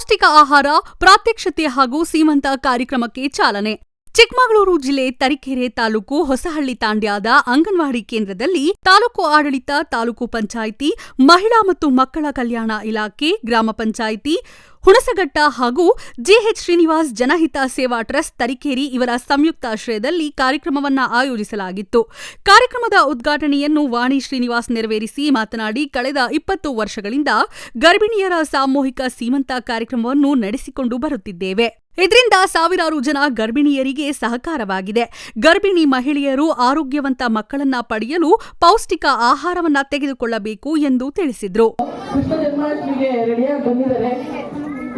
ಪೌಷ್ಟಿಕ ಆಹಾರ ಪ್ರಾತ್ಯಕ್ಷತೆ ಹಾಗೂ ಸೀಮಂತ ಕಾರ್ಯಕ್ರಮಕ್ಕೆ ಚಾಲನೆ. ಚಿಕ್ಕಮಗಳೂರು ಜಿಲ್ಲೆ ತರೀಕೆರೆ ತಾಲೂಕು ಹೊಸಹಳ್ಳಿ ತಾಂಡ್ಯದ ಅಂಗನವಾಡಿ ಕೇಂದ್ರದಲ್ಲಿ ತಾಲೂಕು ಆಡಳಿತ, ತಾಲೂಕು ಪಂಚಾಯಿತಿ, ಮಹಿಳಾ ಮತ್ತು ಮಕ್ಕಳ ಕಲ್ಯಾಣ ಇಲಾಖೆ, ಗ್ರಾಮ ಪಂಚಾಯಿತಿ ಹುಣಸಘಟ್ಟ ಹಾಗೂ ಜಿಎಚ್ ಶ್ರೀನಿವಾಸ್ ಜನಹಿತ ಸೇವಾ ಟ್ರಸ್ಟ್ ತರೀಕೆರೆ ಇವರ ಸಂಯುಕ್ತಾಶ್ರಯದಲ್ಲಿ ಕಾರ್ಯಕ್ರಮವನ್ನು ಆಯೋಜಿಸಲಾಗಿತ್ತು. ಕಾರ್ಯಕ್ರಮದ ಉದ್ಘಾಟನೆಯನ್ನು ವಾಣಿ ಶ್ರೀನಿವಾಸ್ ನೆರವೇರಿಸಿ ಮಾತನಾಡಿ, ಕಳೆದ 20 ವರ್ಷಗಳಿಂದ ಗರ್ಭಿಣಿಯರ ಸಾಮೂಹಿಕ ಸೀಮಂತ ಕಾರ್ಯಕ್ರಮವನ್ನು ನಡೆಸಿಕೊಂಡು ಬರುತ್ತಿದ್ದೇವೆ. ಇದರಿಂದ ಸಾವಿರಾರು ಜನ ಗರ್ಭಿಣಿಯರಿಗೆ ಸಹಕಾರವಾಗಿದೆ. ಗರ್ಭಿಣಿ ಮಹಿಳೆಯರು ಆರೋಗ್ಯವಂತ ಮಕ್ಕಳನ್ನ ಪಡೆಯಲು ಪೌಷ್ಟಿಕ ಆಹಾರವನ್ನ ತೆಗೆದುಕೊಳ್ಳಬೇಕು ಎಂದು ತಿಳಿಸಿದ್ರು. ಕೃಷ್ಣ ಜನ್ಮಾಷ್ಟಮಿಗೆ ರೆಡಿಯಾಗಿ ಬಂದಿದ್ದಾರೆ.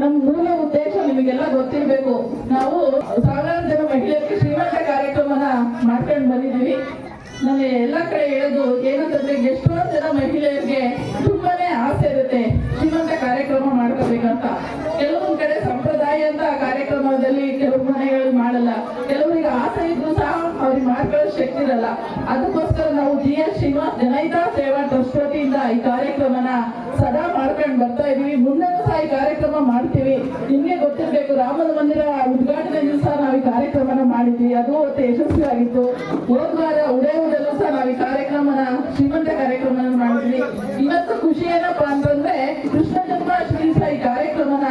ನಮ್ಮ ಮೂಲ ಉದ್ದೇಶ ನಿಮಗೆಲ್ಲ ಗೊತ್ತಿರಬೇಕು. ನಾವು ಸಾವಿರಾರು ಜನ ಮಹಿಳೆಯರಿಗೆ ಶ್ರೀಮಂತ ಕಾರ್ಯಕ್ರಮನ ಮಾಡ್ಕೊಂಡು ಬಂದಿದ್ದೀವಿ. ನಾನು ಎಲ್ಲ ಕಡೆ ಹೇಳೋದು ಏನಂತಂದ್ರೆ, ಎಷ್ಟೊಂದು ಜನ ಮಹಿಳೆಯರಿಗೆ ತುಂಬಾನೇ ಆಸೆ ಇರುತ್ತೆ ಶ್ರೀಮಂತ ಕಾರ್ಯಕ್ರಮ ಮಾಡ್ಕೋಬೇಕಂತ. ಕೆಲವೊಂದು ಕಡೆ ಸಂಪ್ರದಾಯ ಅಂತ ಕಾರ್ಯಕ್ರಮದಲ್ಲಿ ಕೆಲವು ಮನೆಗಳು ಮಾಡಲ್ಲ. ಕೆಲವರಿಗೆ ಆಸೆ ಇದ್ರು ಸಹ ಅವ್ರಿಗೆ ಮಾಡ್ಕೊಳ್ಳೋ ಶಕ್ತಿ ಇರಲ್ಲ. ಅದಕ್ಕೋಸ್ಕರ ನಾವು ಜಿಎಚ್ ಶ್ರೀನಿವಾಸ್ ಜನಹಿತ ಸೇವಾ ಟ್ರಸ್ಟ್ ವತಿಯಿಂದ ಈ ಕಾರ್ಯಕ್ರಮನ ಸದಾ ಮಾಡ್ಕೊಂಡು ಬರ್ತಾ ಇದೀವಿ. ಮುಂದೆನೂ ಸಹ ಈ ಕಾರ್ಯಕ್ರಮ ಮಾಡ್ತೀವಿ. ನಿಮ್ಗೆ ಗೊತ್ತಿರ್ಬೇಕು, ರಾಮನ ಮಂದಿರ ಉದ್ಘಾಟನೆ ದಿವಸ ನಾವು ಈ ಕಾರ್ಯಕ್ರಮನ ಮಾಡಿದ್ವಿ. ಅದು ಯಶಸ್ವಿಯಾಗಿತ್ತು. ಹೋದ್ವಾರ ಉದಯದಲ್ಲೂ ಸಹ ನಾವು ಈ ಕಾರ್ಯಕ್ರಮನ ಶ್ರೀಮಂತ ಕಾರ್ಯಕ್ರಮನ ಮಾಡಿದ್ವಿ. ಇವತ್ತು ಖುಷಿ ಏನಪ್ಪಾ ಅಂತಂದ್ರೆ, ಕೃಷ್ಣ ಜನ್ಮಾಷ್ಟಮಿ ಸಹ ಈ ಕಾರ್ಯಕ್ರಮನ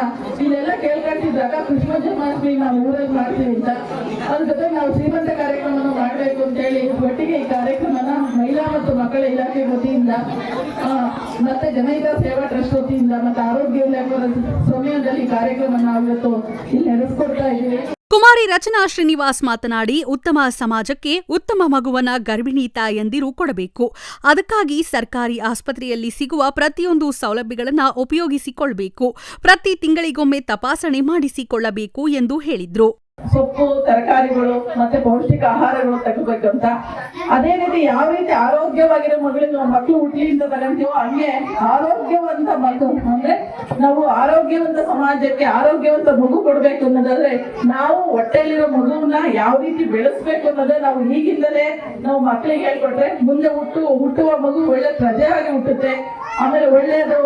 ಇಲ್ಲೆಲ್ಲ ಕೇಳ್ಕೊಂತಿದ್ದಾಗ ಕೃಷ್ಣ ಜನ್ಮಾಷ್ಟಮಿ ನಾವು ಊರಲ್ಲಿ ಮಾಡ್ತೀವಿ ಅಂತ, ಅದ್ರ ಜೊತೆ ನಾವು ಶ್ರೀಮಂತ ಕಾರ್ಯಕ್ರಮನ ಮಾಡ್ಬೇಕು ಅಂತ ಹೇಳಿ ಒಟ್ಟಿಗೆ ಈ ಕಾರ್ಯಕ್ರಮನ ಮಹಿಳಾ ಮತ್ತು ಮಕ್ಕಳ ಇಲಾಖೆ ವತಿಯಿಂದ ಮತ್ತೆ ಜನಹಿತ ಸೇವಾ ಟ್ರಸ್ಟ್ ವತಿಯಿಂದ ಮತ್ತೆ ಆರೋಗ್ಯ ಇಲಾಖೆ ಸಮಯದಲ್ಲಿ ಕಾರ್ಯಕ್ರಮ ನಾವು ಇವತ್ತು ಇಲ್ಲಿ ನಡೆಸ್ಕೊಡ್ತಾ ಇದ್ದೀವಿ. ಕುಮಾರಿ ರಚನಾ ಶ್ರೀನಿವಾಸ್ ಮಾತನಾಡಿ, ಉತ್ತಮ ಸಮಾಜಕ್ಕೆ ಉತ್ತಮ ಮಗುವನ್ನ ಗರ್ಭಿಣಿ ತಾಯಂದಿರು ಕೊಡಬೇಕು. ಅದಕ್ಕಾಗಿ ಸರ್ಕಾರಿ ಆಸ್ಪತ್ರೆಯಲ್ಲಿ ಸಿಗುವ ಪ್ರತಿಯೊಂದು ಸೌಲಭ್ಯಗಳನ್ನು ಉಪಯೋಗಿಸಿಕೊಳ್ಳಬೇಕು. ಪ್ರತಿ ತಿಂಗಳಿಗೊಮ್ಮೆ ತಪಾಸಣೆ ಮಾಡಿಸಿಕೊಳ್ಳಬೇಕು ಎಂದು ಹೇಳಿದ್ರು. ಸೊಪ್ಪು, ತರಕಾರಿಗಳು ಮತ್ತೆ ಪೌಷ್ಟಿಕ ಆಹಾರಗಳು ತಗೋಬೇಕಂತ. ಅದೇ ರೀತಿ ಯಾವ ರೀತಿ ಆರೋಗ್ಯವಾಗಿರೋ ಮಕ್ಕಳು ಹುಟ್ಟಿಯಿಂದ ತಗೊಂತೀವೋ ಹಂಗೆ ಆರೋಗ್ಯವಂತ ಮಗು ಅಂದ್ರೆ ನಾವು ಆರೋಗ್ಯವಂತ ಸಮಾಜಕ್ಕೆ ಆರೋಗ್ಯವಂತ ಮಗು ಕೊಡ್ಬೇಕು ಅನ್ನೋದಾದ್ರೆ ನಾವು ಹೊಟ್ಟೆಲಿರೋ ಮಗುವನ್ನ ಯಾವ ರೀತಿ ಬೆಳೆಸ್ಬೇಕು ಅನ್ನೋದೇ ನಾವು ಈಗಿಂದಲೇ ನಾವು ಮಕ್ಕಳಿಗೆ ಹೇಳ್ಕೊಟ್ರೆ ಮುಂದೆ ಹುಟ್ಟುವ ಮಗು ಒಳ್ಳೆ ಪ್ರಜೆ ಆಗಿ ಹುಟ್ಟುತ್ತೆ. ಆಮೇಲೆ ಒಳ್ಳೇದು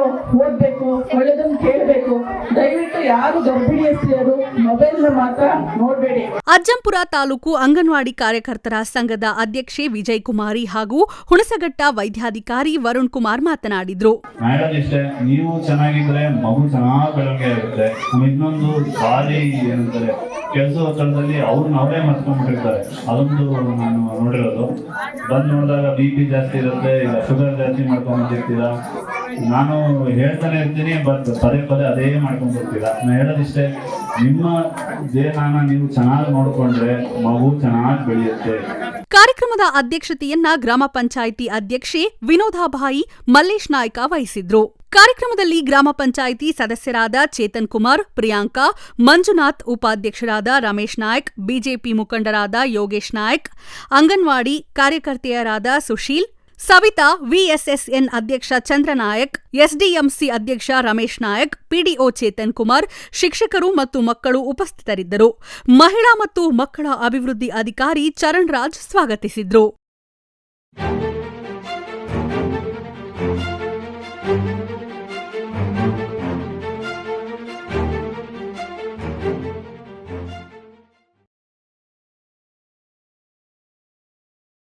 ಓದ್ಬೇಕು, ಒಳ್ಳೇದನ್ನು ಕೇಳಬೇಕು. ದಯವಿಟ್ಟು ಯಾರು ಗರ್ಭಿಣಿಯರು ಮೊಬೈಲ್ ಮಾತ್ರ ನೋಡ್ಬೇಡಿ. ಅಜ್ಜಂಪುರ ತಾಲೂಕು ಅಂಗನವಾಡಿ ಕಾರ್ಯಕರ್ತರ ಸಂಘದ ಅಧ್ಯಕ್ಷೆ ವಿಜಯ್ ಕುಮಾರಿ ಹಾಗೂ ಹುಣಸಘಟ್ಟ ವೈದ್ಯಾಧಿಕಾರಿ ವರುಣ್ ಕುಮಾರ್ ಮಾತನಾಡಿದ್ರು. ನೀವು ಚೆನ್ನಾಗಿದ್ರೆ ಮಗು ಚೆನ್ನಾಗಿ ಬೆಳವಣಿಗೆ ಆಗುತ್ತೆ. ಇನ್ನೊಂದು ಬಾರಿ ಏನಂತಾರೆ, ಕೆಲಸ ಒತ್ತಡದಲ್ಲಿ ಅವ್ರನ್ನ ಅವರೇ ಮರ್ತ್ಕೊಂಡ್ಬಿಟ್ಟಿರ್ತಾರೆ. ಅದೊಂದು ನಾನು ನೋಡಿರೋದು. ಬಂದು ನೋಡಿದಾಗ BP ಜಾಸ್ತಿ ಇರುತ್ತೆ, ಇಲ್ಲ ಶುಗರ್ ಜಾಸ್ತಿ ಮಾಡ್ಕೊಂಡ್ಬಿಟ್ಟಿರ್ತೀರಾ. ನಾನು ಹೇಳ್ತಾನೆ ಇರ್ತೀನಿ, ಬಟ್ ಪದೇ ಪದೇ ಅದೇ ಮಾಡ್ಕೊಂಡು ಬರ್ತೀರಾ. ನಾನು ಹೇಳೋದಿಷ್ಟೇ, ನಿಮ್ಮ ದೇಹನ ನೀವು ಚೆನ್ನಾಗಿ ನೋಡಿಕೊಂಡ್ರೆ ಮಗು ಚೆನ್ನಾಗಿ ಬೆಳೆಯುತ್ತೆ. ಕಾರ್ಯಕ್ರಮದ ಅಧ್ಯಕ್ಷತೆಯನ್ನ ಗ್ರಾಮ ಪಂಚಾಯಿತಿ ಅಧ್ಯಕ್ಷೆ ವಿನೋದಾಬಾಯಿ ಮಲ್ಲೇಶ್ ನಾಯ್ಕ ವಹಿಸಿದ್ರು. ಕಾರ್ಯಕ್ರಮದಲ್ಲಿ ಗ್ರಾಮ ಪಂಚಾಯಿತಿ ಸದಸ್ಯರಾದ ಚೇತನ್ ಕುಮಾರ್, ಪ್ರಿಯಾಂಕಾ, ಮಂಜುನಾಥ್, ಉಪಾಧ್ಯಕ್ಷರಾದ ರಮೇಶ್ ನಾಯ್ಕ್, ಬಿಜೆಪಿ ಮುಖಂಡರಾದ ಯೋಗೇಶ್ ನಾಯ್ಕ್, ಅಂಗನವಾಡಿ ಕಾರ್ಯಕರ್ತೆಯರಾದ ಸುಶೀಲ್, ಸವಿತಾ, ವಿಎಸ್ಎಸ್ಎನ್ ಅಧ್ಯಕ್ಷ ಚಂದ್ರನಾಯಕ್, ಎಸ್ಡಿಎಂಸಿ ಅಧ್ಯಕ್ಷ ರಮೇಶ್ ನಾಯಕ್, ಪಿಡಿಒ ಚೇತನ್ ಕುಮಾರ್, ಶಿಕ್ಷಕರು ಮತ್ತು ಮಕ್ಕಳು ಉಪಸ್ಥಿತರಿದ್ದರು. ಮಹಿಳಾ ಮತ್ತು ಮಕ್ಕಳ ಅಭಿವೃದ್ಧಿ ಅಧಿಕಾರಿ ಚರಣ್ ರಾಜ್ ಸ್ವಾಗತಿಸಿದ್ರು.